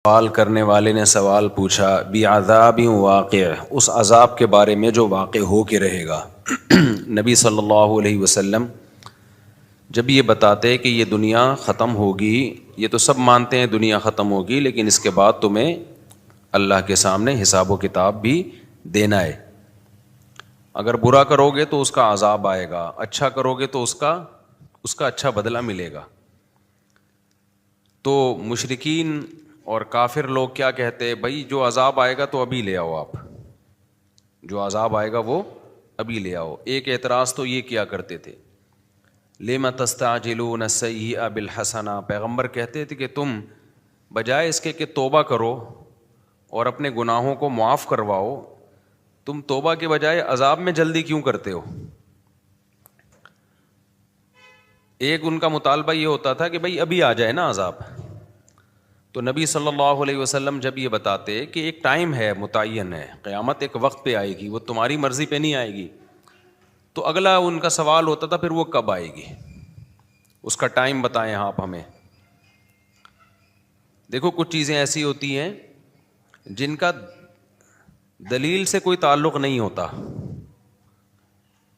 سوال کرنے والے نے سوال پوچھا بعذاب واقع، اس عذاب کے بارے میں جو واقع ہو کے رہے گا۔ نبی صلی اللہ علیہ وسلم جب یہ بتاتے کہ یہ دنیا ختم ہوگی، یہ تو سب مانتے ہیں دنیا ختم ہوگی، لیکن اس کے بعد تمہیں اللہ کے سامنے حساب و کتاب بھی دینا ہے۔ اگر برا کرو گے تو اس کا عذاب آئے گا، اچھا کرو گے تو اس کا اچھا بدلہ ملے گا۔ تو مشرکین اور کافر لوگ کیا کہتے ہیں؟ بھائی جو عذاب آئے گا تو ابھی لے آؤ، آپ جو عذاب آئے گا وہ ابھی لے آؤ۔ ایک اعتراض تو یہ کیا کرتے تھے، لِمَ تَسْتَعْجِلُونَ السَّيِّئَةَ بِالْحَسَنَةِ، پیغمبر کہتے تھے کہ تم بجائے اس کے کہ توبہ کرو اور اپنے گناہوں کو معاف کرواؤ، تم توبہ کے بجائے عذاب میں جلدی کیوں کرتے ہو؟ ایک ان کا مطالبہ یہ ہوتا تھا کہ بھائی ابھی آ جائے نا عذاب۔ تو نبی صلی اللہ علیہ وسلم جب یہ بتاتے کہ ایک ٹائم ہے، متعین ہے، قیامت ایک وقت پہ آئے گی، وہ تمہاری مرضی پہ نہیں آئے گی، تو اگلا ان کا سوال ہوتا تھا پھر وہ کب آئے گی، اس کا ٹائم بتائیں آپ ہمیں۔ دیکھو کچھ چیزیں ایسی ہوتی ہیں جن کا دلیل سے کوئی تعلق نہیں ہوتا،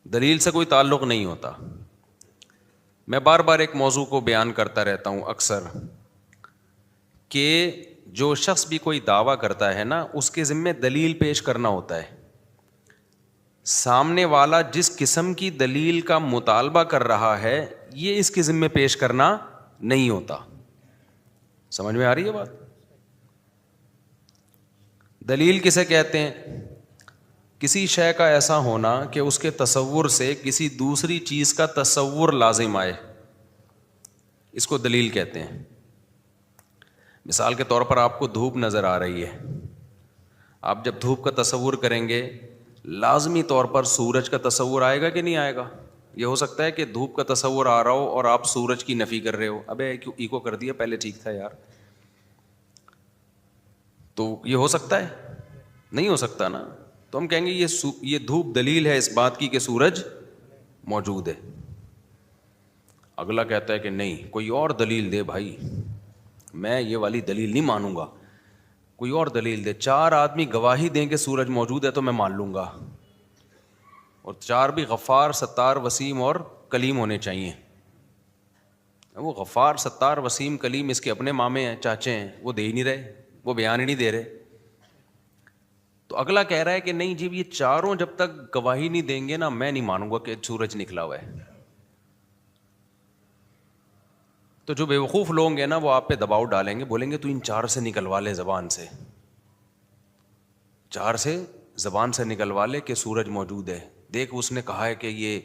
دلیل سے کوئی تعلق نہیں ہوتا۔ میں بار بار ایک موضوع کو بیان کرتا رہتا ہوں اکثر، کہ جو شخص بھی کوئی دعویٰ کرتا ہے نا، اس کے ذمے دلیل پیش کرنا ہوتا ہے۔ سامنے والا جس قسم کی دلیل کا مطالبہ کر رہا ہے، یہ اس کے ذمے پیش کرنا نہیں ہوتا۔ سمجھ میں آ رہی ہے بات؟ دلیل کسے کہتے ہیں؟ کسی شے کا ایسا ہونا کہ اس کے تصور سے کسی دوسری چیز کا تصور لازم آئے، اس کو دلیل کہتے ہیں۔ مثال کے طور پر آپ کو دھوپ نظر آ رہی ہے، آپ جب دھوپ کا تصور کریں گے لازمی طور پر سورج کا تصور آئے گا کہ نہیں آئے گا؟ یہ ہو سکتا ہے کہ دھوپ کا تصور آ رہا ہو اور آپ سورج کی نفی کر رہے ہو، ابے کیوں ایکو کر دیا، پہلے ٹھیک تھا یار۔ تو یہ ہو سکتا ہے؟ نہیں ہو سکتا نا۔ تو ہم کہیں گے یہ دھوپ دلیل ہے اس بات کی کہ سورج موجود ہے۔ اگلا کہتا ہے کہ نہیں، کوئی اور دلیل دے بھائی، میں یہ والی دلیل نہیں مانوں گا، کوئی اور دلیل دے۔ چار آدمی گواہی دیں کہ سورج موجود ہے تو میں مان لوں گا، اور چار بھی غفار، ستار، وسیم اور کلیم ہونے چاہیے۔ وہ غفار، ستار، وسیم، کلیم اس کے اپنے مامے ہیں، چاچے ہیں، وہ دے ہی نہیں رہے، وہ بیان ہی نہیں دے رہے۔ تو اگلا کہہ رہا ہے کہ نہیں جی، یہ چاروں جب تک گواہی نہیں دیں گے نا، میں نہیں مانوں گا کہ سورج نکلا ہوا ہے۔ تو جو بیوقوف لوگ ہیں نا، وہ آپ پہ دباؤ ڈالیں گے، بولیں گے تو ان چار سے نکلوا لے، زبان سے، چار سے زبان سے نکلوا لے کہ سورج موجود ہے، دیکھ اس نے کہا ہے کہ یہ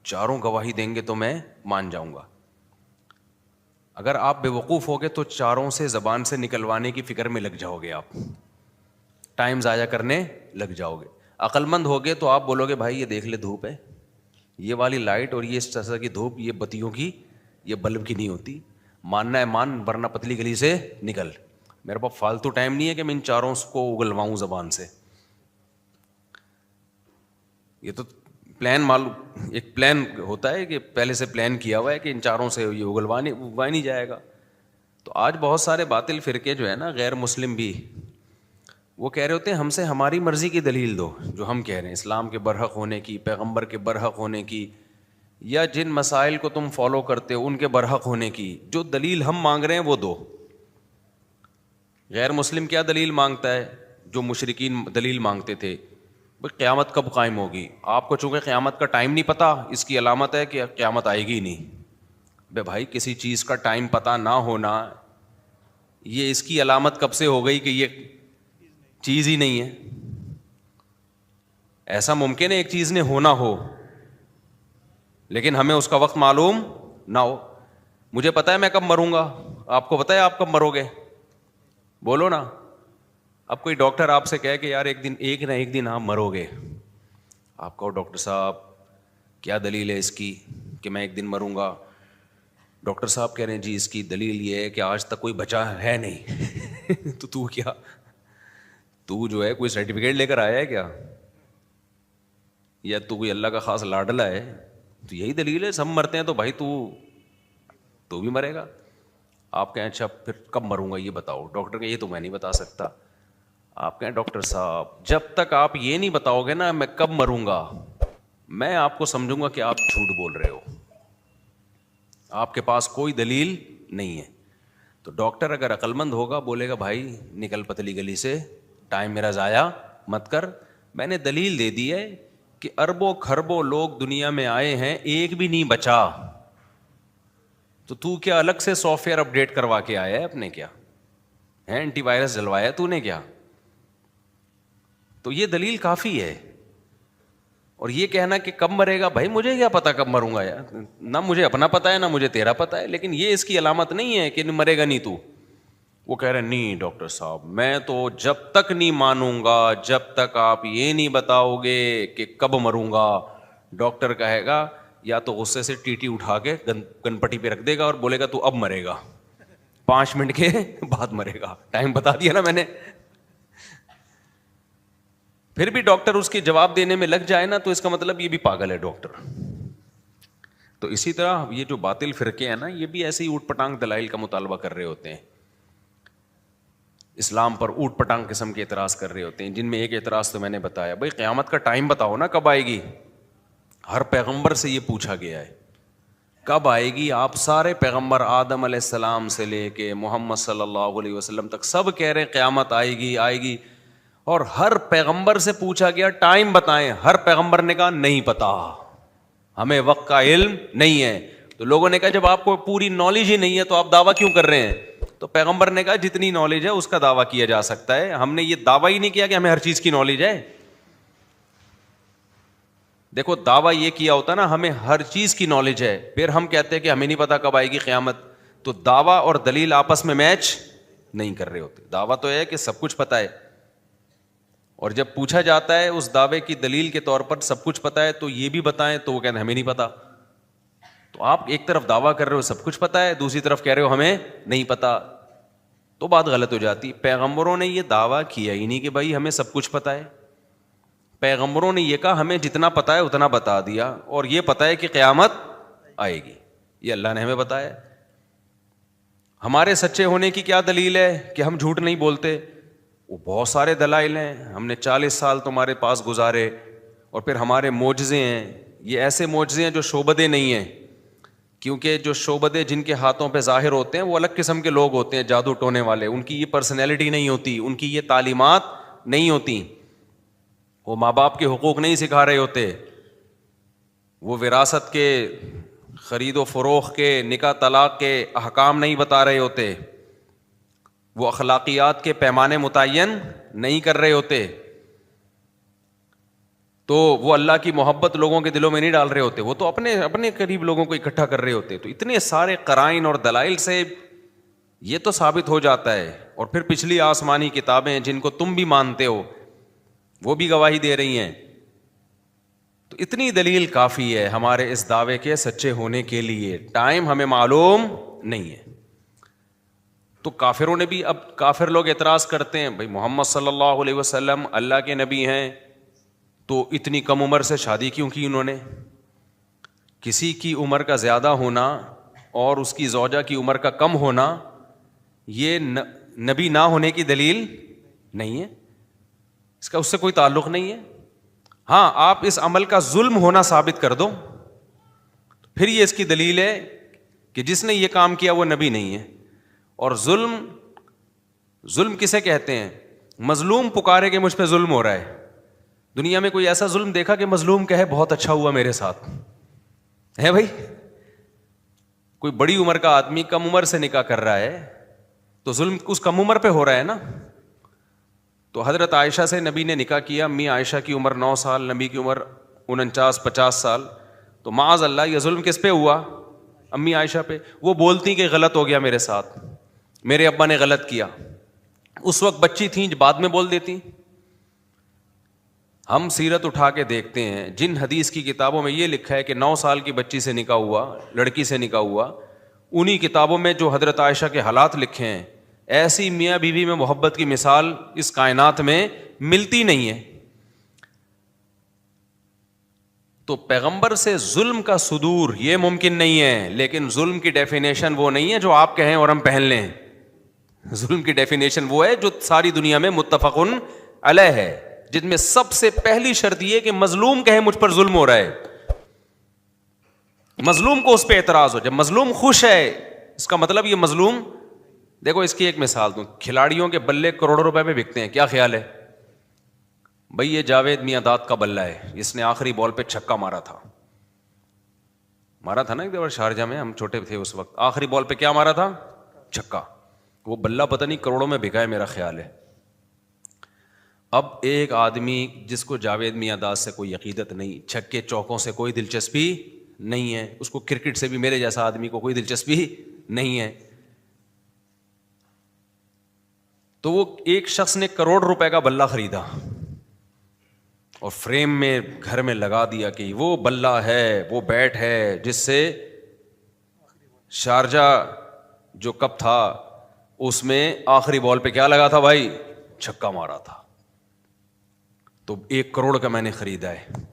چاروں گواہی دیں گے تو میں مان جاؤں گا۔ اگر آپ بیوقوف ہوگے تو چاروں سے زبان سے نکلوانے کی فکر میں لگ جاؤ گے، آپ ٹائم ضائع کرنے لگ جاؤ گے۔ عقل مند ہوگے تو آپ بولو گے بھائی یہ دیکھ لے دھوپ ہے، یہ والی لائٹ اور یہ اس طرح کی دھوپ، یہ بتیوں کی، یہ بلب کی نہیں ہوتی، ماننا ہے مان، ورنہ پتلی گلی سے نکل۔ میرے پاس فالتو ٹائم نہیں ہے کہ میں ان چاروں کو اگلواؤں زبان سے۔ یہ تو پلان معلوم، ایک پلان ہوتا ہے کہ پہلے سے پلان کیا ہوا ہے کہ ان چاروں سے یہ اگلوا نہیں جائے گا۔ تو آج بہت سارے باطل فرقے جو ہے نا، غیر مسلم بھی، وہ کہہ رہے ہوتے ہیں ہم سے ہماری مرضی کی دلیل دو، جو ہم کہہ رہے ہیں اسلام کے برحق ہونے کی، پیغمبر کے برحق ہونے کی، یا جن مسائل کو تم فالو کرتے ہو ان کے برحق ہونے کی، جو دلیل ہم مانگ رہے ہیں وہ دو۔ غیر مسلم کیا دلیل مانگتا ہے؟ جو مشرکین دلیل مانگتے تھے، قیامت کب قائم ہوگی؟ آپ کو چونکہ قیامت کا ٹائم نہیں پتا، اس کی علامت ہے کہ قیامت آئے گی ہی نہیں۔ بے بھائی کسی چیز کا ٹائم پتا نہ ہونا، یہ اس کی علامت کب سے ہو گئی کہ یہ چیز ہی نہیں ہے؟ ایسا ممکن ہے ایک چیز نے ہونا ہو لیکن ہمیں اس کا وقت معلوم نہ ہو۔ مجھے پتا ہے میں کب مروں گا، آپ کو پتا ہے آپ کب مرو گے؟ بولو نا۔ اب کوئی ڈاکٹر آپ سے کہے کہ یار ایک نہ ایک دن آپ مرو گے، آپ کہو ڈاکٹر صاحب کیا دلیل ہے اس کی کہ میں ایک دن مروں گا؟ ڈاکٹر صاحب کہہ رہے ہیں جی اس کی دلیل یہ ہے کہ آج تک کوئی بچا ہے نہیں۔ تو کیا، تو جو ہے کوئی سرٹیفکیٹ لے کر آیا ہے کیا، یا تو کوئی اللہ کا خاص لاڈلا ہے؟ تو یہی دلیل ہے، سب مرتے ہیں تو بھائی تو بھی مرے گا۔ آپ کہیں اچھا پھر کب مروں گا یہ بتاؤ. ڈاکٹر کہ یہ تو میں نہیں بتا سکتا. آپ کہیں ڈاکٹر صاحب جب تک آپ یہ نہیں بتاؤ گے نا میں کب مروں گا, میں آپ کو سمجھوں گا کہ آپ جھوٹ بول رہے ہو, آپ کے پاس کوئی دلیل نہیں ہے. تو ڈاکٹر اگر عقلمند ہوگا بولے گا بھائی نکل پتلی گلی سے, ٹائم میرا ضائع مت کر, میں نے دلیل دے دی ہے کہ اربوں کھربوں لوگ دنیا میں آئے ہیں ایک بھی نہیں بچا, تو کیا الگ سے سافٹ ویئر اپڈیٹ کروا کے آیا ہے اپنے, کیا ہے اینٹی وائرس ڈلوایا تو نے کیا؟ تو یہ دلیل کافی ہے. اور یہ کہنا کہ کب مرے گا, بھائی مجھے کیا پتا کب مروں گا یار, نہ مجھے اپنا پتا ہے نہ مجھے تیرا پتا ہے, لیکن یہ اس کی علامت نہیں ہے کہ مرے گا نہیں تو. وہ کہہ رہے نہیں ڈاکٹر صاحب میں تو جب تک نہیں مانوں گا جب تک آپ یہ نہیں بتاؤ گے کہ کب مروں گا. ڈاکٹر کہے گا یا تو غصے سے ٹی اٹھا کے گن پٹی پہ رکھ دے گا اور بولے گا تو اب مرے گا, 5 منٹ کے بعد مرے گا, ٹائم بتا دیا نا میں نے. پھر بھی ڈاکٹر اس کے جواب دینے میں لگ جائے نا تو اس کا مطلب یہ بھی پاگل ہے ڈاکٹر. تو اسی طرح یہ جو باطل فرقے ہیں نا یہ بھی ایسے ہی اوٹ پٹانگ دلائل کا مطالبہ کر رہے ہوتے ہیں, اسلام پر اوٹ پٹانگ قسم کے اعتراض کر رہے ہوتے ہیں, جن میں ایک اعتراض تو میں نے بتایا, بھائی قیامت کا ٹائم بتاؤ نا کب آئے گی. ہر پیغمبر سے یہ پوچھا گیا ہے کب آئے گی. آپ سارے پیغمبر آدم علیہ السلام سے لے کے محمد صلی اللہ علیہ وسلم تک سب کہہ رہے ہیں قیامت آئے گی آئے گی, اور ہر پیغمبر سے پوچھا گیا ٹائم بتائیں, ہر پیغمبر نے کہا نہیں پتا, ہمیں وقت کا علم نہیں ہے. تو لوگوں نے کہا جب آپ کو پوری نالج ہی نہیں ہے تو آپ دعویٰ کیوں کر رہے ہیں؟ تو پیغمبر نے کہا جتنی نالج ہے اس کا دعویٰ کیا جا سکتا ہے, ہم نے یہ دعویٰ ہی نہیں کیا کہ ہمیں ہر چیز کی نالج ہے. دیکھو دعویٰ یہ کیا ہوتا نا ہمیں ہر چیز کی نالج ہے, پھر ہم کہتے ہیں کہ ہمیں نہیں پتا کب آئے گی قیامت, تو دعویٰ اور دلیل آپس میں میچ نہیں کر رہے ہوتے. دعویٰ تو ہے کہ سب کچھ پتا ہے, اور جب پوچھا جاتا ہے اس دعوے کی دلیل کے طور پر سب کچھ پتا ہے تو یہ بھی بتائیں, تو وہ کہتے ہیں ہمیں نہیں پتا. تو آپ ایک طرف دعویٰ کر رہے ہو سب کچھ پتا ہے, دوسری طرف کہہ رہے ہو ہمیں نہیں پتا, تو بات غلط ہو جاتی. پیغمبروں نے یہ دعویٰ کیا ہی نہیں کہ بھائی ہمیں سب کچھ پتا ہے. پیغمبروں نے یہ کہا ہمیں جتنا پتا ہے اتنا بتا دیا, اور یہ پتا ہے کہ قیامت آئے گی, یہ اللہ نے ہمیں بتایا. ہمارے سچے ہونے کی کیا دلیل ہے کہ ہم جھوٹ نہیں بولتے؟ وہ بہت سارے دلائل ہیں, ہم نے 40 سال تمہارے پاس گزارے, اور پھر ہمارے معجزے ہیں, یہ ایسے معجزے ہیں جو شعبدے نہیں ہیں, کیونکہ جو شعبدے جن کے ہاتھوں پہ ظاہر ہوتے ہیں وہ الگ قسم کے لوگ ہوتے ہیں, جادو ٹونے والے, ان کی یہ پرسنالٹی نہیں ہوتی, ان کی یہ تعلیمات نہیں ہوتی, وہ ماں باپ کے حقوق نہیں سکھا رہے ہوتے, وہ وراثت کے خرید و فروخت کے نکاح طلاق کے احکام نہیں بتا رہے ہوتے, وہ اخلاقیات کے پیمانے متعین نہیں کر رہے ہوتے, تو وہ اللہ کی محبت لوگوں کے دلوں میں نہیں ڈال رہے ہوتے, وہ تو اپنے قریب لوگوں کو اکٹھا کر رہے ہوتے. تو اتنے سارے قرائن اور دلائل سے یہ تو ثابت ہو جاتا ہے. اور پھر پچھلی آسمانی کتابیں جن کو تم بھی مانتے ہو وہ بھی گواہی دے رہی ہیں. تو اتنی دلیل کافی ہے ہمارے اس دعوے کے سچے ہونے کے لیے. ٹائم ہمیں معلوم نہیں ہے. تو کافروں نے بھی, اب کافر لوگ اعتراض کرتے ہیں بھائی محمد صلی اللہ علیہ وسلم اللہ کے نبی ہیں تو اتنی کم عمر سے شادی کیوں کی انہوں نے؟ کسی کی عمر کا زیادہ ہونا اور اس کی زوجہ کی عمر کا کم ہونا یہ نبی نہ ہونے کی دلیل نہیں ہے, اس کا اس سے کوئی تعلق نہیں ہے. ہاں آپ اس عمل کا ظلم ہونا ثابت کر دو, پھر یہ اس کی دلیل ہے کہ جس نے یہ کام کیا وہ نبی نہیں ہے. اور ظلم کسے کہتے ہیں؟ مظلوم پکارے کہ مجھ پہ ظلم ہو رہا ہے. دنیا میں کوئی ایسا ظلم دیکھا کہ مظلوم کہے بہت اچھا ہوا میرے ساتھ ہے؟ بھائی کوئی بڑی عمر کا آدمی کم عمر سے نکاح کر رہا ہے تو ظلم اس کم عمر پہ ہو رہا ہے نا. تو حضرت عائشہ سے نبی نے نکاح کیا, امی عائشہ کی عمر 9 سال, نبی کی عمر 49-50 سال. تو معاذ اللہ یہ ظلم کس پہ ہوا؟ امی عائشہ پہ. وہ بولتی کہ غلط ہو گیا میرے ساتھ, میرے ابا نے غلط کیا. اس وقت بچی تھیں, بعد میں بول دیتی. ہم سیرت اٹھا کے دیکھتے ہیں, جن حدیث کی کتابوں میں یہ لکھا ہے کہ 9 سال کی بچی سے نکاح ہوا, لڑکی سے نکاح ہوا, انہی کتابوں میں جو حضرت عائشہ کے حالات لکھے ہیں, ایسی میاں بیوی میں محبت کی مثال اس کائنات میں ملتی نہیں ہے. تو پیغمبر سے ظلم کا صدور یہ ممکن نہیں ہے، لیکن ظلم کی ڈیفینیشن وہ نہیں ہے جو آپ کہیں اور ہم پہن لیں. ظلم کی ڈیفینیشن وہ ہے جو ساری دنیا میں متفقن علیہ ہے، جن میں سب سے پہلی شرط یہ کہ مظلوم کہے مجھ پر ظلم ہو رہا ہے، مظلوم کو اس پہ اعتراض ہو. جب مظلوم خوش ہے اس کا مطلب یہ مظلوم. دیکھو اس کی ایک مثال دوں، کھلاڑیوں کے بلے کروڑوں روپے میں بکتے ہیں، کیا خیال ہے بھائی؟ یہ جاوید میاں داد کا بلہ ہے، اس نے آخری بال پہ چھکا مارا تھا نا ایک دفعہ شارجہ میں، ہم چھوٹے تھے اس وقت. آخری بال پہ کیا مارا تھا؟ چھکا. وہ بلہ پتہ نہیں کروڑوں میں بکا ہے میرا خیال ہے. اب ایک آدمی جس کو جاوید میاں داد سے کوئی عقیدت نہیں، چھکے چوکوں سے کوئی دلچسپی نہیں ہے، اس کو کرکٹ سے بھی میرے جیسا آدمی کو کوئی دلچسپی نہیں ہے، تو وہ ایک شخص نے کروڑ روپے کا بلہ خریدا اور فریم میں گھر میں لگا دیا کہ وہ بلہ ہے، وہ بیٹ ہے جس سے شارجہ جو کپ تھا اس میں آخری بال پہ کیا لگا تھا بھائی؟ چھکا مارا تھا. تو 1 کروڑ کا میں نے خریدا ہے.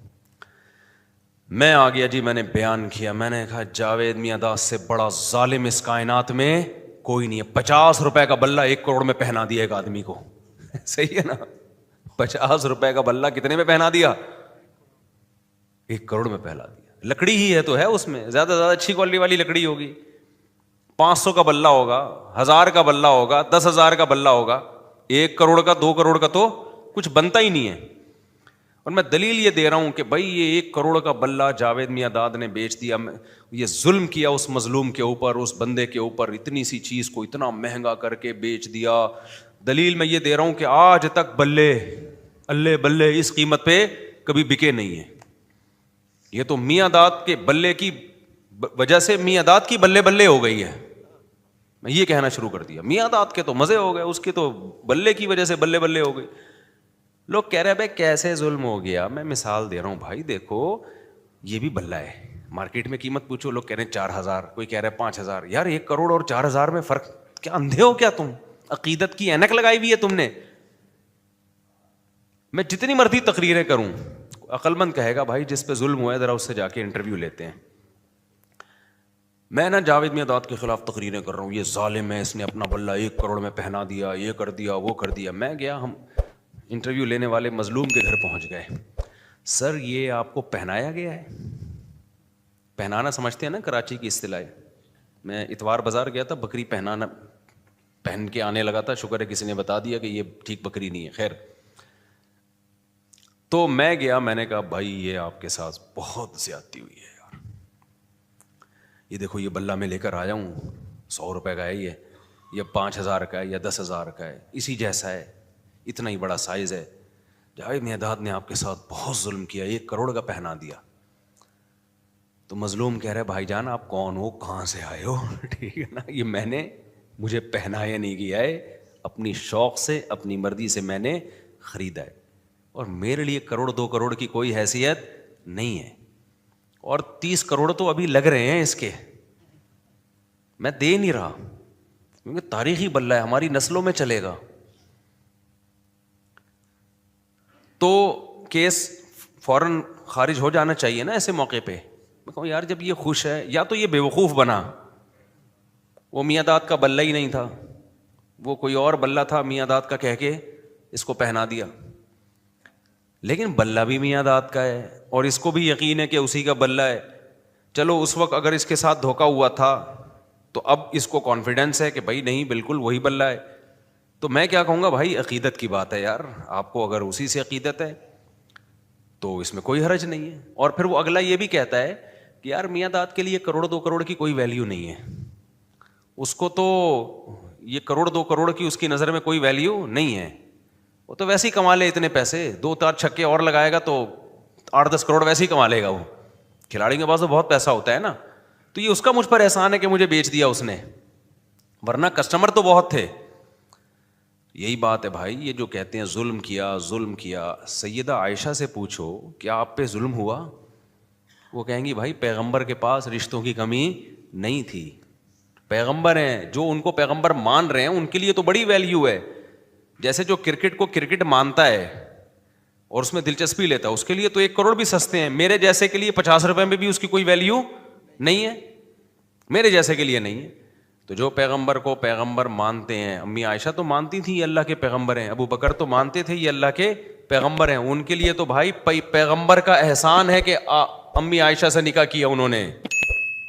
میں آ گیا جی، میں نے بیان کیا، میں نے کہا جاوید میاں داد سے بڑا ظالم اس کائنات میں کوئی نہیں ہے. 50 روپے کا بلہ 1 کروڑ میں پہنا دیا ایک آدمی کو. صحیح ہے نا؟ 50 روپے کا بلہ کتنے میں پہنا دیا؟ 1 کروڑ میں پہنا دیا. لکڑی ہی ہے تو ہے، اس میں زیادہ زیادہ اچھی کوالٹی والی لکڑی ہوگی. 500 کا بلہ ہوگا، 1000 کا بلہ ہوگا، 10,000 کا بلہ ہوگا. 1 کروڑ کا 2 کروڑ کا تو کچھ بنتا ہی نہیں ہے. اور میں دلیل یہ دے رہا ہوں کہ بھائی یہ 1 کروڑ کا بلہ جاوید میاں داد نے بیچ دیا، یہ ظلم کیا اس مظلوم کے اوپر، اس بندے کے اوپر، اتنی سی چیز کو اتنا مہنگا کر کے بیچ دیا. دلیل میں یہ دے رہا ہوں کہ آج تک بلے اللہ بلے اس قیمت پہ کبھی بکے نہیں ہیں. یہ تو میاں داد کے بلے کی وجہ سے میاں داد کی بلے بلے ہو گئی ہے. میں یہ کہنا شروع کر دیا میاں داد کے تو مزے ہو گئے، اس کے تو بلے کی وجہ سے بلے بلے ہو گئی. لوگ کہہ رہے بھائی کیسے ظلم ہو گیا؟ میں مثال دے رہا ہوں بھائی، دیکھو یہ بھی بلہ ہے، مارکیٹ میں قیمت پوچھو، لوگ کہہ رہے ہیں 4,000، کوئی کہہ رہے ہیں 5,000. یار 1 کروڑ اور 4,000 میں فرق کیا؟ اندھے ہو کیا تم؟ عقیدت کی اینک لگائی ہوئی ہے تم نے. میں جتنی مرضی تقریریں کروں، عقل مند کہے گا بھائی جس پہ ظلم ہوا ہے ذرا اس سے جا کے انٹرویو لیتے ہیں. میں نا جاوید میاں داد کے خلاف تقریریں کر رہا ہوں، یہ ظالم ہے، اس نے اپنا بلہ 1 کروڑ میں پہنا دیا، یہ کر دیا، وہ کر دیا. میں گیا، ہم انٹرویو لینے والے مظلوم کے گھر پہنچ گئے. سر یہ آپ کو پہنایا گیا ہے؟ پہنانا سمجھتے ہیں نا کراچی کی اصطلاح. میں اتوار بازار گیا تھا، بکری پہن کے آنے لگا تھا، شکر ہے کسی نے بتا دیا کہ یہ ٹھیک بکری نہیں ہے. خیر، تو میں گیا، میں نے کہا بھائی یہ آپ کے ساتھ بہت زیادتی ہوئی ہے یار، یہ دیکھو یہ بلہ میں لے کر آیا ہوں، 100 روپے کا ہے، یہ 5,000 کا ہے یا 10,000 کا ہے، اسی جیسا ہے، اتنا ہی بڑا سائز ہے. جاوید میاں داد نے آپ کے ساتھ بہت ظلم کیا، 1 کروڑ کا پہنا دیا. تو مظلوم کہہ رہے بھائی جان آپ کون ہو، کہاں سے آئے ہو؟ ٹھیک ہے نا، یہ میں نے، مجھے پہنایا نہیں گیا ہے، اپنی شوق سے اپنی مرضی سے میں نے خریدا ہے، اور میرے لیے 1 کروڑ 2 کروڑ کی کوئی حیثیت نہیں ہے. اور 30 کروڑ تو ابھی لگ رہے ہیں اس کے، میں دے نہیں رہا کیونکہ تاریخی بلہ ہے، ہماری نسلوں میں چلے گا. تو کیس فوراً خارج ہو جانا چاہیے نا ایسے موقع پہ. میں کہوں یار جب یہ خوش ہے، یا تو یہ بے وقوف بنا، وہ میاں داد کا بلہ ہی نہیں تھا، وہ کوئی اور بلہ تھا میاں داد کا کہہ کے اس کو پہنا دیا. لیکن بلہ بھی میاں داد کا ہے اور اس کو بھی یقین ہے کہ اسی کا بلہ ہے. چلو اس وقت اگر اس کے ساتھ دھوکا ہوا تھا تو اب اس کو کانفیڈنس ہے کہ بھائی نہیں بالکل وہی بلہ ہے. تو میں کیا کہوں گا بھائی عقیدت کی بات ہے یار، آپ کو اگر اسی سے عقیدت ہے تو اس میں کوئی حرج نہیں ہے. اور پھر وہ اگلا یہ بھی کہتا ہے کہ یار میاں داد کے لیے 1 کروڑ 2 کروڑ کی کوئی ویلیو نہیں ہے، اس کو تو یہ 1 کروڑ 2 کروڑ کی اس کی نظر میں کوئی ویلیو نہیں ہے، وہ تو ویسے ہی کما لے اتنے پیسے، 2-4 چھکے اور لگائے گا تو 8-10 کروڑ ویسے ہی کما لے گا. وہ کھلاڑی کے پاس تو بہت پیسہ ہوتا ہے نا، تو یہ اس کا مجھ پر احسان ہے کہ مجھے بیچ دیا اس نے، ورنہ کسٹمر تو بہت تھے. یہی بات ہے بھائی، یہ جو کہتے ہیں ظلم کیا ظلم کیا، سیدہ عائشہ سے پوچھو کیا آپ پہ ظلم ہوا؟ وہ کہیں گی بھائی پیغمبر کے پاس رشتوں کی کمی نہیں تھی، پیغمبر ہیں، جو ان کو پیغمبر مان رہے ہیں ان کے لیے تو بڑی ویلیو ہے. جیسے جو کرکٹ کو کرکٹ مانتا ہے اور اس میں دلچسپی لیتا ہے, اس کے لیے تو 1 کروڑ بھی سستے ہیں. میرے جیسے کے لیے 50 روپے میں بھی اس کی کوئی ویلیو نہیں ہے, میرے جیسے کے لیے نہیں ہے. تو جو پیغمبر کو پیغمبر مانتے ہیں, امی عائشہ تو مانتی تھی یہ اللہ کے پیغمبر ہیں, ابو بکر تو مانتے تھے یہ اللہ کے پیغمبر ہیں, ان کے لیے تو بھائی پیغمبر کا احسان ہے کہ امی عائشہ سے نکاح کیا انہوں نے.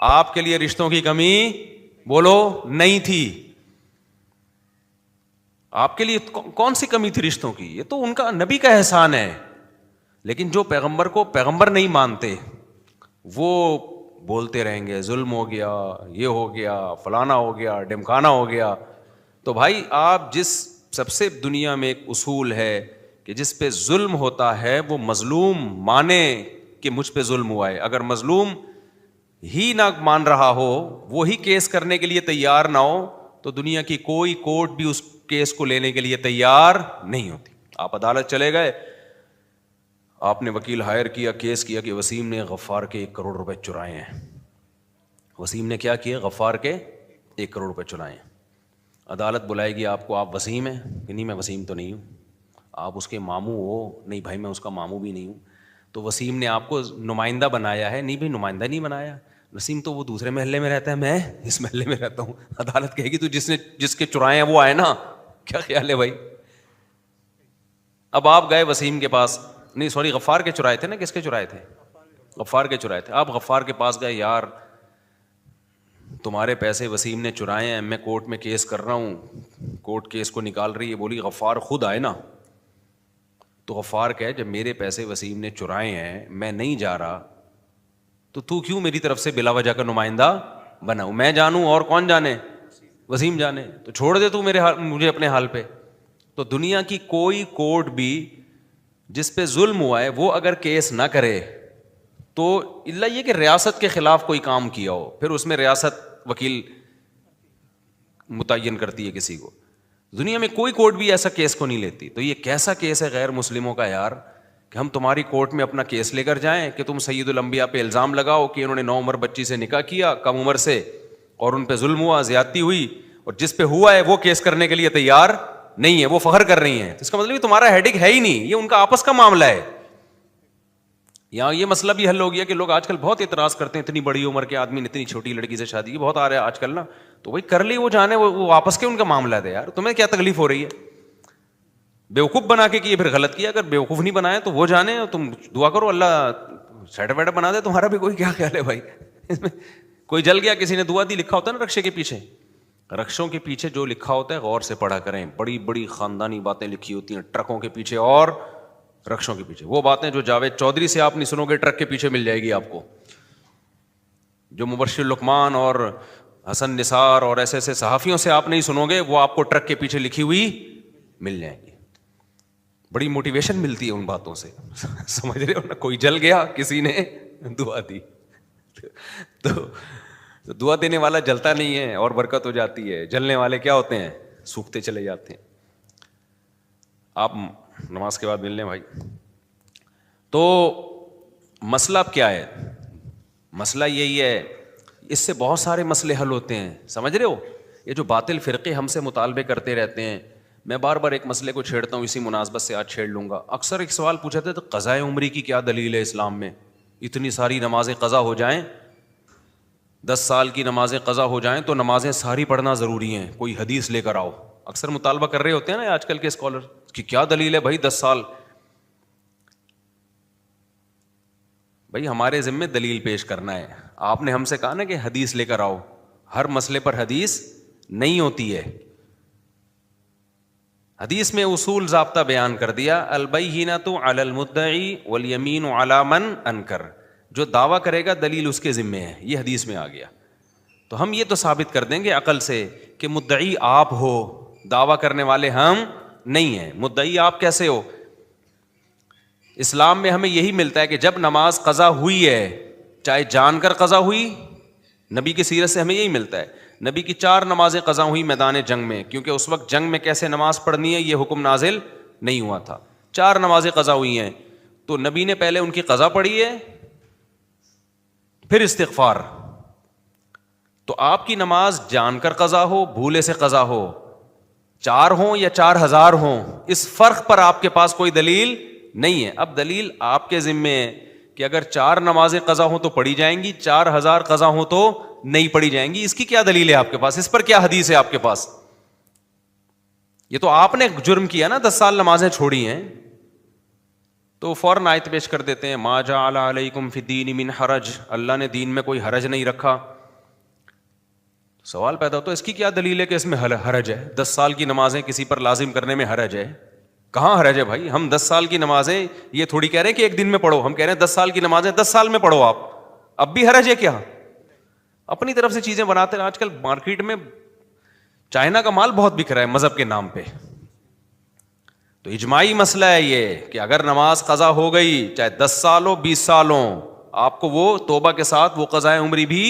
آپ کے لیے رشتوں کی کمی بولو نہیں تھی, آپ کے لیے کون سی کمی تھی رشتوں کی, یہ تو ان کا نبی کا احسان ہے. لیکن جو پیغمبر کو پیغمبر نہیں مانتے وہ بولتے رہیں گے ظلم ہو گیا, یہ ہو گیا, فلانا ہو گیا, ڈمکانا ہو گیا. تو بھائی آپ جس سب سے دنیا میں ایک اصول ہے کہ جس پہ ظلم ہوتا ہے وہ مظلوم مانے کہ مجھ پہ ظلم ہوا ہے. اگر مظلوم ہی نہ مان رہا ہو, وہی کیس کرنے کے لیے تیار نہ ہو, تو دنیا کی کوئی کورٹ بھی اس کیس کو لینے کے لیے تیار نہیں ہوتی. آپ عدالت چلے گئے, آپ نے وکیل ہائر کیا, کیس کیا کہ وسیم نے غفار کے 1 کروڑ روپے چرائے ہیں. وسیم نے کیا کیا؟ غفار کے 1 کروڑ روپے چرائے ہیں. عدالت بلائے گی آپ کو, آپ وسیم ہیں کہ نہیں؟ میں وسیم تو نہیں ہوں. آپ اس کے ماموں ہو؟ نہیں بھائی میں اس کا ماموں بھی نہیں ہوں. تو وسیم نے آپ کو نمائندہ بنایا ہے؟ نہیں بھائی نمائندہ نہیں بنایا. وسیم تو وہ دوسرے محلے میں رہتا ہے, میں اس محلے میں رہتا ہوں. عدالت کہے گی تو جس کے چرائے ہیں وہ آئے نا. کیا خیال ہے بھائی؟ اب آپ گئے وسیم کے پاس, نہیں سوری غفار کے چرائے تھے نا, کس کے چرائے تھے؟ غفار کے چرائے تھے. آپ غفار کے پاس گئے, یار تمہارے پیسے وسیم نے چرائے ہیں, میں کورٹ میں کیس کر رہا ہوں, کورٹ کیس کو نکال رہی ہے. بولی غفار خود آئے نا. تو غفار کہے جب میرے پیسے وسیم نے چرائے ہیں, میں نہیں جا رہا, تو کیوں میری طرف سے بلا وجہ کا نمائندہ بنا؟ میں جانوں اور کون جانے؟ وسیم جانے. تو چھوڑ دے تو مجھے اپنے حال پہ. تو دنیا کی کوئی کورٹ بھی جس پہ ظلم ہوا ہے وہ اگر کیس نہ کرے, تو اللہ یہ کہ ریاست کے خلاف کوئی کام کیا ہو, پھر اس میں ریاست وکیل متعین کرتی ہے کسی کو. دنیا میں کوئی کورٹ بھی ایسا کیس کو نہیں لیتی. تو یہ کیسا کیس ہے غیر مسلموں کا یار, کہ ہم تمہاری کورٹ میں اپنا کیس لے کر جائیں کہ تم سید الانبیاء پہ الزام لگاؤ کہ انہوں نے 9 عمر بچی سے نکاح کیا کم عمر سے, اور ان پہ ظلم ہوا, زیادتی ہوئی, اور جس پہ ہوا ہے وہ کیس کرنے کے لیے تیار نہیں ہے, وہ فخر کر رہی ہیں. اس کا مطلب تمہارا ہیڈک ہے ہی نہیں, یہ ان کا آپس کا معاملہ ہے. یہاں یہ مسئلہ بھی حل ہو گیا کہ لوگ آج کل بہت اعتراض کرتے ہیں, اتنی بڑی عمر کے آدمی نے اتنی چھوٹی لڑکی سے شادی کی, بہت آ رہا ہے آج کل نا. تو وہی کر لی, وہ جانے, وہ آپس کے ان کا معاملہ ہے یار, تمہیں کیا تکلیف ہو رہی ہے؟ بیوقوف بنا کے کیے پھر غلط کیا, اگر بیوقوف نہیں بنائے تو وہ جانے, تم دعا کرو اللہ سیٹر ویٹر بنا دے تمہارا بھی. کوئی کیا خیال ہے بھائی اس میں؟ کوئی جل گیا, کسی نے دعا دی, لکھا ہوتا ہے نا رکشے کے پیچھے. رکشوں کے پیچھے جو لکھا ہوتا ہے غور سے پڑھا کریں, بڑی بڑی خاندانی باتیں لکھی ہوتی ہیں ٹرکوں کے پیچھے اور رکشوں کے پیچھے. وہ باتیں جو جاوید چودھری سے آپ نہیں سنو گے, ٹرک کے پیچھے مل جائے گی آپ کو. جو مبشر لقمان اور حسن نثار اور ایسے ایسے صحافیوں سے آپ نہیں سنو گے, وہ آپ کو ٹرک کے پیچھے لکھی ہوئی مل جائیں گی. بڑی موٹیویشن ملتی ہے ان باتوں سے, سمجھ رہے ہو نا. کوئی جل گیا, کسی نے دعا دی, تو دعا دینے والا جلتا نہیں ہے اور برکت ہو جاتی ہے, جلنے والے کیا ہوتے ہیں؟ سوکھتے چلے جاتے ہیں. آپ نماز کے بعد مل لیں بھائی. تو مسئلہ اب کیا ہے؟ مسئلہ یہی ہے, اس سے بہت سارے مسئلے حل ہوتے ہیں, سمجھ رہے ہو. یہ جو باطل فرقے ہم سے مطالبے کرتے رہتے ہیں, میں بار بار ایک مسئلے کو چھیڑتا ہوں, اسی مناسبت سے آج چھیڑ لوں گا. اکثر ایک سوال پوچھا تھا, تو قضاء عمری کی کیا دلیل ہے اسلام میں؟ اتنی ساری نمازیں قضا ہو جائیں, 10 سال کی نمازیں قضا ہو جائیں تو نمازیں ساری پڑھنا ضروری ہیں, کوئی حدیث لے کر آؤ. اکثر مطالبہ کر رہے ہوتے ہیں نا آج کل کے اسکالر کہ کیا دلیل ہے بھائی 10 سال. بھائی ہمارے ذمے دلیل پیش کرنا ہے. آپ نے ہم سے کہا نا کہ حدیث لے کر آؤ, ہر مسئلے پر حدیث نہیں ہوتی ہے. حدیث میں اصول ضابطہ بیان کر دیا, البینۃ علی المدعی والیمین علی من انکر. جو دعویٰ کرے گا دلیل اس کے ذمے ہے, یہ حدیث میں آ گیا. تو ہم یہ تو ثابت کر دیں گے عقل سے کہ مدعی آپ ہو, دعویٰ کرنے والے ہم نہیں ہیں. مدعی آپ کیسے ہو؟ اسلام میں ہمیں یہی ملتا ہے کہ جب نماز قضا ہوئی ہے, چاہے جان کر قضا ہوئی, نبی کی سیرت سے ہمیں یہی ملتا ہے. نبی کی 4 نمازیں قضا ہوئی میدان جنگ میں, کیونکہ اس وقت جنگ میں کیسے نماز پڑھنی ہے یہ حکم نازل نہیں ہوا تھا. 4 نمازیں قضا ہوئی ہیں, تو نبی نے پہلے ان کی قضا پڑھی ہے, پھر استغفار. تو آپ کی نماز جان کر قضا ہو, بھولے سے قضا ہو, 4 ہوں یا 4000 ہوں, اس فرق پر آپ کے پاس کوئی دلیل نہیں ہے. اب دلیل آپ کے ذمے ہے کہ اگر 4 نمازیں قضا ہوں تو پڑھی جائیں گی, 4000 قضا ہوں تو نہیں پڑھی جائیں گی. اس کی کیا دلیل ہے آپ کے پاس؟ اس پر کیا حدیث ہے آپ کے پاس؟ یہ تو آپ نے جرم کیا نا, 10 سال نمازیں چھوڑی ہیں, تو فوراً آیت پیش کر دیتے ہیں ما جعل علیکم فی الدین من حرج, اللہ نے دین میں کوئی حرج نہیں رکھا. سوال پیدا ہوتا ہے اس کی کیا دلیل ہے کہ اس میں حرج ہے؟ 10 سال کی نمازیں کسی پر لازم کرنے میں حرج ہے؟ کہاں حرج ہے بھائی؟ ہم 10 سال کی نمازیں یہ تھوڑی کہہ رہے ہیں کہ ایک دن میں پڑھو, ہم کہہ رہے ہیں 10 سال کی نمازیں 10 سال میں پڑھو آپ. اب بھی حرج ہے کیا؟ اپنی طرف سے چیزیں بناتے ہیں. آج کل مارکیٹ میں چائنا کا مال بہت بک رہا ہے مذہب کے نام پہ. تو اجماعی مسئلہ ہے یہ کہ اگر نماز قضا ہو گئی چاہے 10 سال ہو 20 سال ہو, آپ کو وہ توبہ کے ساتھ وہ قضائے عمری بھی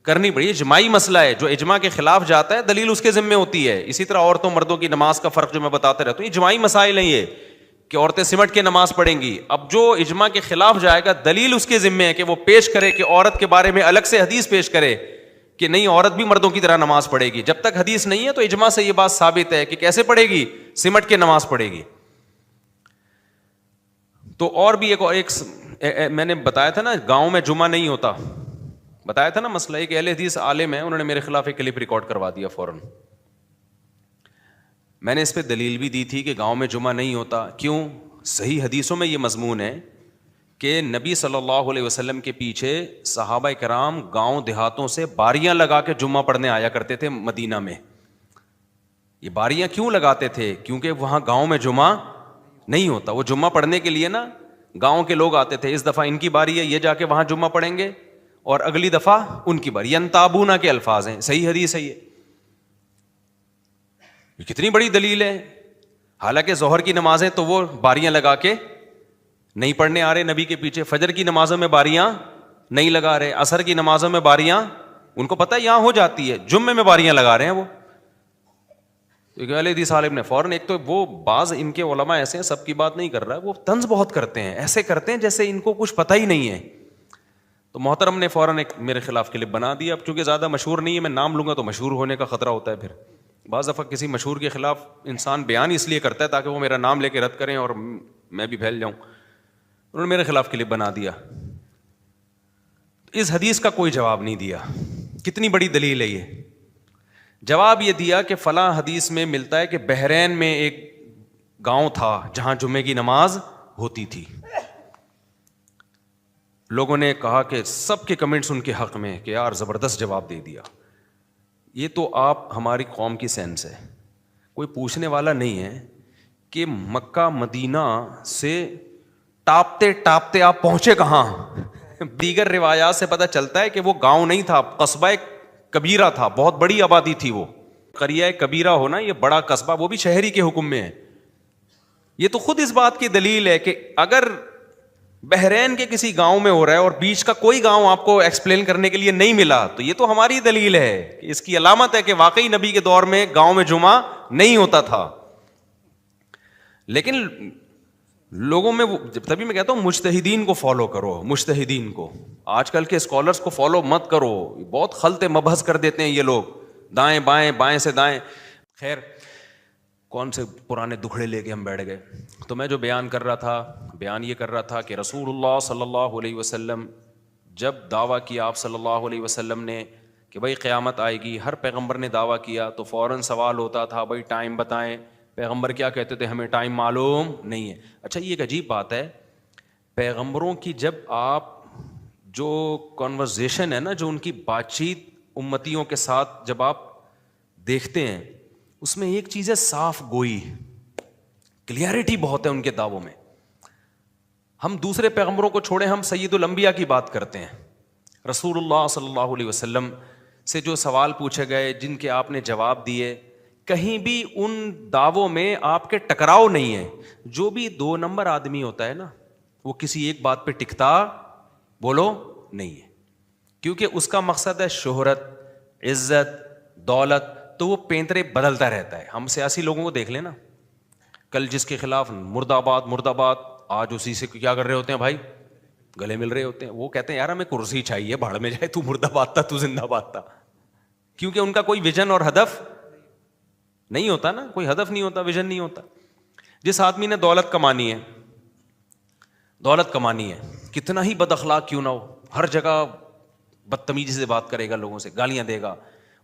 کرنی پڑی. اجماعی مسئلہ ہے, جو اجماع کے خلاف جاتا ہے دلیل اس کے ذمے ہوتی ہے. اسی طرح عورتوں مردوں کی نماز کا فرق جو میں بتاتے رہتا ہوں, اجماعی مسائل نہیں ہے کہ عورتیں سمٹ کے نماز پڑھیں گی. اب جو اجماع کے خلاف جائے گا دلیل اس کے ذمے ہے کہ وہ پیش کرے, کہ عورت کے بارے میں الگ سے حدیث پیش کرے کہ نہیں عورت بھی مردوں کی طرح نماز پڑھے گی. جب تک حدیث نہیں ہے تو اجماع سے یہ بات ثابت ہے کہ کیسے پڑھے گی, سمٹ کے نماز پڑھے گی. تو اور بھی ایک میں نے بتایا تھا نا گاؤں میں جمعہ نہیں ہوتا, بتایا تھا نا مسئلہ. ایک اہل حدیث عالم ہے, انہوں نے میرے خلاف ایک کلپ ریکارڈ کروا دیا فوراً. میں نے اس پہ دلیل بھی دی تھی کہ گاؤں میں جمعہ نہیں ہوتا. کیوں؟ صحیح حدیثوں میں یہ مضمون ہے کہ نبی صلی اللہ علیہ وسلم کے پیچھے صحابہ کرام گاؤں دیہاتوں سے باریاں لگا کے جمعہ پڑھنے آیا کرتے تھے مدینہ میں. یہ باریاں کیوں لگاتے تھے؟ کیونکہ وہاں گاؤں میں جمعہ نہیں ہوتا. وہ جمعہ پڑھنے کے لیے نا گاؤں کے لوگ آتے تھے, اس دفعہ ان کی باری ہے, یہ جا کے وہاں جمعہ پڑھیں گے, اور اگلی دفعہ ان کی باری. ینتابونا کے الفاظ ہیں, صحیح حدیث ہے یہ کتنی بڑی دلیل ہے. حالانکہ ظہر کی نمازیں تو وہ باریاں لگا کے نہیں پڑھنے آ رہے نبی کے پیچھے, فجر کی نمازوں میں باریاں نہیں لگا رہے, عصر کی نمازوں میں باریاں ان کو پتہ ہے یہاں ہو جاتی ہے, جمعے میں باریاں لگا رہے ہیں وہ. اہل حدیث عالم نے فوراً, ایک تو وہ بعض ان کے علماء ایسے ہیں, سب کی بات نہیں کر رہا, وہ طنز بہت کرتے ہیں, ایسے کرتے ہیں جیسے ان کو کچھ پتہ ہی نہیں ہے. تو محترم نے فوراً ایک میرے خلاف کلپ بنا دیا. اب چونکہ زیادہ مشہور نہیں ہے, میں نام لوں گا تو مشہور ہونے کا خطرہ ہوتا ہے. پھر بعض دفعہ کسی مشہور کے خلاف انسان بیان اس لیے کرتا ہے تاکہ وہ میرا نام لے کے رد کریں اور میں بھی پھیل جاؤں. انہوں نے میرے خلاف کلپ بنا دیا. اس حدیث کا کوئی جواب نہیں دیا. کتنی بڑی دلیل ہے یہ؟ جواب یہ دیا کہ فلاں حدیث میں ملتا ہے کہ بحرین میں ایک گاؤں تھا جہاں جمعے کی نماز ہوتی تھی. لوگوں نے کہا کہ سب کے کمنٹس ان کے حق میں کہ یار زبردست جواب دے دیا. یہ تو آپ ہماری قوم کی سینس ہے. کوئی پوچھنے والا نہیں ہے کہ مکہ مدینہ سے ٹاپتے ٹاپتے آپ پہنچے کہاں. دیگر روایات سے پتہ چلتا ہے کہ وہ گاؤں نہیں تھا, قصبہ کبیرہ تھا, بہت بڑی آبادی تھی. وہ قریہ کبیرہ ہونا, یہ بڑا قصبہ, وہ بھی شہری کے حکم میں ہے. یہ تو خود اس بات کی دلیل ہے کہ اگر بحرین کے کسی گاؤں میں ہو رہا ہے اور بیچ کا کوئی گاؤں آپ کو ایکسپلین کرنے کے لیے نہیں ملا, تو یہ تو ہماری دلیل ہے, اس کی علامت ہے کہ واقعی نبی کے دور میں گاؤں میں جمعہ نہیں ہوتا تھا. لیکن لوگوں میں تبھی میں کہتا ہوں مجتہدین کو فالو کرو, مجتہدین کو. آج کل کے اسکالرس کو فالو مت کرو, بہت خلط مبحث کر دیتے ہیں یہ لوگ, دائیں بائیں بائیں سے دائیں. خیر, کون سے پرانے دکھڑے لے کے ہم بیٹھ گئے. تو میں جو بیان کر رہا تھا, بیان یہ کر رہا تھا کہ رسول اللہ صلی اللہ علیہ وسلم جب دعویٰ کیا آپ صلی اللہ علیہ وسلم نے کہ بھائی قیامت آئے گی, ہر پیغمبر نے دعویٰ کیا تو فوراً سوال ہوتا تھا بھائی ٹائم بتائیں. پیغمبر کیا کہتے تھے؟ ہمیں ٹائم معلوم نہیں ہے. اچھا, یہ ایک عجیب بات ہے, پیغمبروں کی جب آپ جو کنورزیشن ہے نا, جو ان کی بات چیت امتیوں کے ساتھ جب آپ دیکھتے ہیں, اس میں ایک چیز ہے صاف گوئی, کلیئرٹی بہت ہے ان کے دعووں میں. ہم دوسرے پیغمبروں کو چھوڑیں, ہم سید الانبیاء کی بات کرتے ہیں. رسول اللہ صلی اللہ علیہ وسلم سے جو سوال پوچھے گئے, جن کے آپ نے جواب دیے, کہیں بھی ان دعووں میں آپ کے ٹکراؤ نہیں ہے. جو بھی 2 نمبر آدمی ہوتا ہے نا, وہ کسی ایک بات پہ ٹکتا بولو نہیں ہے, کیونکہ اس کا مقصد ہے شہرت, عزت, دولت, تو وہ پینترے بدلتا رہتا ہے. ہم سیاسی لوگوں کو دیکھ لیں نا, کل جس کے خلاف مرد آباد مرد آباد, آج اسی سے کیا کر رہے ہوتے ہیں بھائی, گلے مل رہے ہوتے ہیں. وہ کہتے ہیں یار ہمیں کرسی چاہیے, بھاڑ میں جائے, تو مرد آباد تھا, تو زندہ باد تھا. کیونکہ ان کا کوئی ویژن اور ہدف نہیں ہوتا نا, کوئی ہدف نہیں ہوتا, ویژن نہیں ہوتا. جس آدمی نے دولت کمانی ہے, دولت کمانی ہے، کتنا ہی بد اخلاق کیوں نہ ہو، ہر جگہ بدتمیزی سے بات کرے گا، لوگوں سے گالیاں دے گا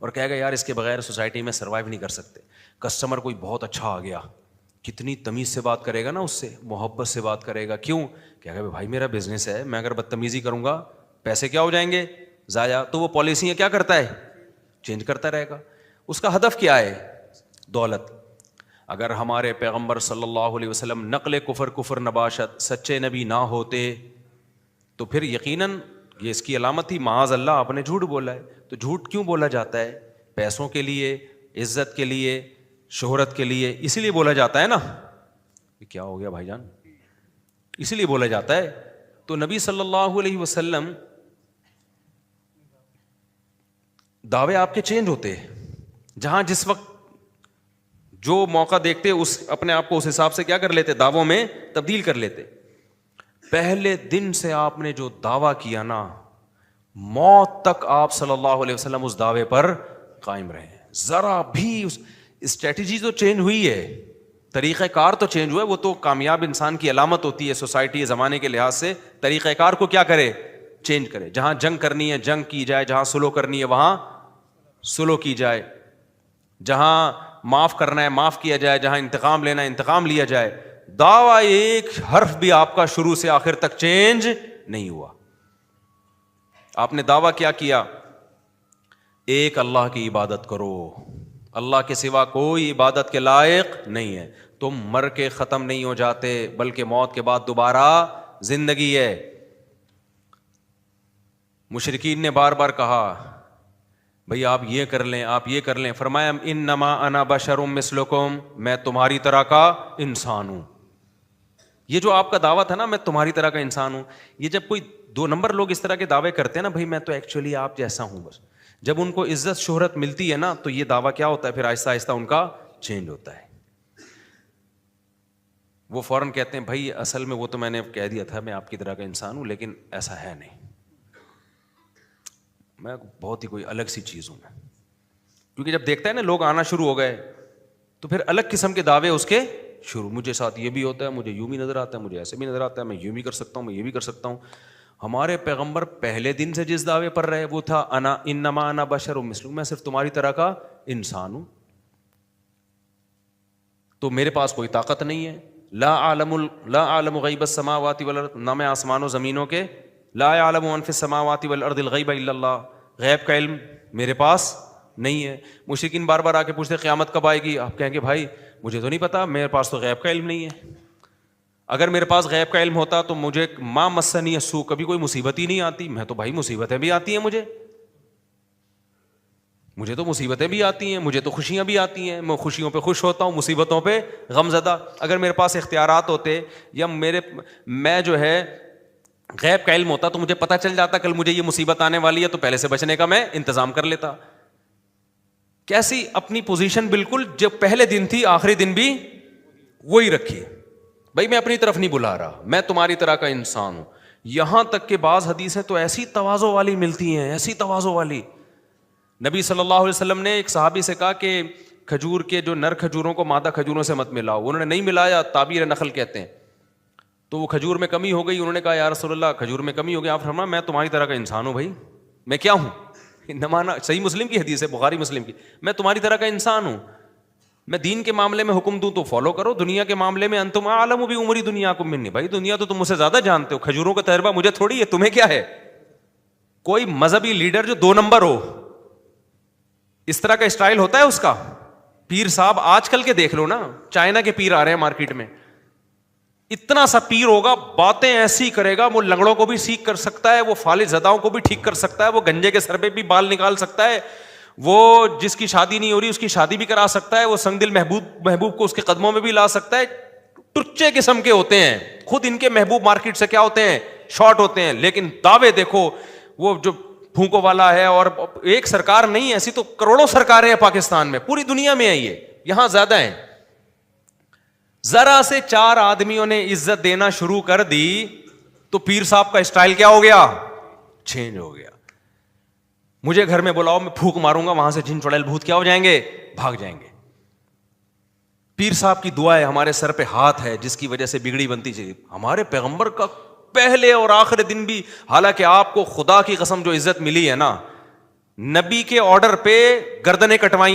اور کہے گا یار اس کے بغیر سوسائٹی میں سروائیو نہیں کر سکتے. کسٹمر کوئی بہت اچھا آ گیا، کتنی تمیز سے بات کرے گا نا، اس سے محبت سے بات کرے گا. کیوں؟ کہے گا بھائی میرا بزنس ہے، میں اگر بدتمیزی کروں گا پیسے کیا ہو جائیں گے؟ ضائع. تو وہ پالیسیاں کیا کرتا ہے؟ چینج کرتا رہے گا. اس کا ہدف کیا ہے؟ دولت. اگر ہمارے پیغمبر صلی اللہ علیہ وسلم نقل کفر نباشت سچے نبی نہ ہوتے تو پھر یقیناً یہ اس کی علامت ہی معاذ اللہ آپ نے جھوٹ بولا ہے. تو جھوٹ کیوں بولا جاتا ہے؟ پیسوں کے لیے، عزت کے لیے، شہرت کے لیے، اسی لیے بولا جاتا ہے نا. یہ کیا ہو گیا بھائی جان؟ اسی لیے بولا جاتا ہے. تو نبی صلی اللہ علیہ وسلم دعوے آپ کے چینج ہوتے، جہاں جس وقت جو موقع دیکھتے اس اپنے آپ کو اس حساب سے کیا کر لیتے؟ دعووں میں تبدیل کر لیتے. پہلے دن سے آپ نے جو دعویٰ کیا نا، موت تک آپ صلی اللہ علیہ وسلم اس دعوے پر قائم رہے. ذرا بھی اسٹریٹجی تو چینج ہوئی ہے، طریقہ کار تو چینج ہوا ہے. وہ تو کامیاب انسان کی علامت ہوتی ہے. سوسائٹی زمانے کے لحاظ سے طریقہ کار کو کیا کرے؟ چینج کرے. جہاں جنگ کرنی ہے جنگ کی جائے، جہاں سلو کرنی ہے وہاں سلو کی جائے، جہاں معاف کرنا ہے معاف کیا جائے، جہاں انتقام لینا ہے انتقام لیا جائے. دعویٰ ایک حرف بھی آپ کا شروع سے آخر تک چینج نہیں ہوا. آپ نے دعویٰ کیا کیا؟ ایک اللہ کی عبادت کرو، اللہ کے سوا کوئی عبادت کے لائق نہیں ہے. تم مر کے ختم نہیں ہو جاتے بلکہ موت کے بعد دوبارہ زندگی ہے. مشرکین نے بار بار کہا بھئی آپ یہ کر لیں آپ یہ کر لیں. فرمایا انما انا بشر مثلکم، میں تمہاری طرح کا انسان ہوں. یہ جو آپ کا دعویٰ تھا نا میں تمہاری طرح کا انسان ہوں، یہ جب کوئی 2 نمبر لوگ اس طرح کے دعوے کرتے ہیں نا، بھائی میں تو ایکچولی آپ جیسا ہوں بس، جب ان کو عزت شہرت ملتی ہے نا تو یہ دعویٰ کیا ہوتا ہے؟ پھر آہستہ آہستہ ان کا چینج ہوتا ہے. وہ فوراً کہتے ہیں بھائی اصل میں وہ تو میں نے کہہ دیا تھا میں آپ کی طرح کا انسان ہوں، لیکن ایسا ہے نہیں، میں بہت ہی کوئی الگ سی چیز ہوں. کیونکہ جب دیکھتا ہے نا لوگ آنا شروع ہو گئے تو پھر الگ قسم کے دعوے اس کے شروع. مجھے ساتھ یہ بھی ہوتا ہے، مجھے یوں بھی نظر آتا ہے، مجھے ایسے بھی نظر آتا ہے، میں یوں بھی کر سکتا ہوں، میں یہ بھی کر سکتا ہوں. ہمارے پیغمبر پہلے دن سے جس دعوے پر رہے وہ تھا انما انا بشر مثلکم، میں صرف تمہاری طرح کا انسان ہوں، تو میرے پاس کوئی طاقت نہیں ہے. لا اعلم غیب السماوات والارض، نہ میں آسمان و زمینوں کے، لا يعلم من فی السماوات والارض الغیب الا اللہ، غیب کا علم میرے پاس نہیں ہے. مشرکین بار بار آ کے پوچھتے قیامت کب آئے گی؟ آپ کہیں گے بھائی مجھے تو نہیں پتا، میرے پاس تو غیب کا علم نہیں ہے. اگر میرے پاس غیب کا علم ہوتا تو مجھے ما مسنی السوء، کبھی کوئی مصیبت ہی نہیں آتی. میں تو بھائی مصیبتیں بھی آتی ہیں، مجھے تو مصیبتیں بھی آتی ہیں، مجھے تو خوشیاں بھی آتی ہیں، میں خوشیوں پہ خوش ہوتا ہوں، مصیبتوں پہ غم زدہ. اگر میرے پاس اختیارات ہوتے یا میں جو ہے غیب کا علم ہوتا تو مجھے پتہ چل جاتا کل مجھے یہ مصیبت آنے والی ہے، تو پہلے سے بچنے کا میں انتظام کر لیتا. کیسی اپنی پوزیشن بالکل جو پہلے دن تھی آخری دن بھی وہی رکھی. بھائی میں اپنی طرف نہیں بلا رہا، میں تمہاری طرح کا انسان ہوں. یہاں تک کہ بعض حدیثیں تو ایسی تواضع والی ملتی ہیں، ایسی تواضع والی. نبی صلی اللہ علیہ وسلم نے ایک صحابی سے کہا کہ کھجور کے جو نر کھجوروں کو مادہ کھجوروں سے مت ملاؤ. انہوں نے نہیں ملایا، تعبیر نخل کہتے ہیں. تو وہ کھجور میں کمی ہو گئی. انہوں نے کہا یا رسول اللہ کھجور میں کمی ہو گئی. آپ فرمایا میں تمہاری طرح کا انسان ہوں. بھائی میں کیا ہوں؟ نمانا صحیح مسلم کی حدیث ہے، بخاری مسلم کی. میں تمہاری طرح کا انسان ہوں. میں دین کے معاملے میں حکم دوں تو فالو کرو، دنیا کے معاملے میں انتم اعلم بامور دنیاکم منی. بھائی دنیا تو تم مجھ سے زیادہ جانتے ہو، کھجوروں کا تجربہ مجھے تھوڑی ہے، تمہیں کیا ہے؟ کوئی مذہبی لیڈر جو 2 نمبر ہو، اس طرح کا اسٹائل ہوتا ہے اس کا. پیر صاحب آج کل کے دیکھ لو نا، چائنا کے پیر آ رہے ہیں مارکیٹ میں، اتنا سا پیر ہوگا، باتیں ایسی کرے گا، وہ لنگڑوں کو بھی سیکھ کر سکتا ہے، وہ فالج زداؤں کو بھی ٹھیک کر سکتا ہے، وہ گنجے کے سر پہ بھی بال نکال سکتا ہے، وہ جس کی شادی نہیں ہو رہی اس کی شادی بھی کرا سکتا ہے، وہ سنگ دل محبوب کو اس کے قدموں میں بھی لا سکتا ہے. ٹچے قسم کے ہوتے ہیں خود ان کے محبوب، مارکیٹ سے کیا ہوتے ہیں؟ شارٹ ہوتے ہیں. لیکن دعوے دیکھو، وہ جو پھونکوں والا ہے، اور ایک سرکار نہیں، ایسی تو کروڑوں سرکاریں ہیں پاکستان میں، پوری دنیا میں ہے، یہ یہاں زیادہ ہیں. ذرا سے 4 آدمیوں نے عزت دینا شروع کر دی تو پیر صاحب کا اسٹائل کیا ہو گیا؟ چینج ہو گیا. مجھے گھر میں بلاؤ، میں پھونک ماروں گا، وہاں سے جن چڑیل بھوت کیا ہو جائیں گے؟ بھاگ جائیں گے. پیر صاحب کی دعا ہے، ہمارے سر پہ ہاتھ ہے جس کی وجہ سے بگڑی بنتی چلی. ہمارے پیغمبر کا پہلے اور آخر دن بھی، حالانکہ آپ کو خدا کی قسم جو عزت ملی ہے نا، نبی کے آرڈر پہ گردنیں کٹوائی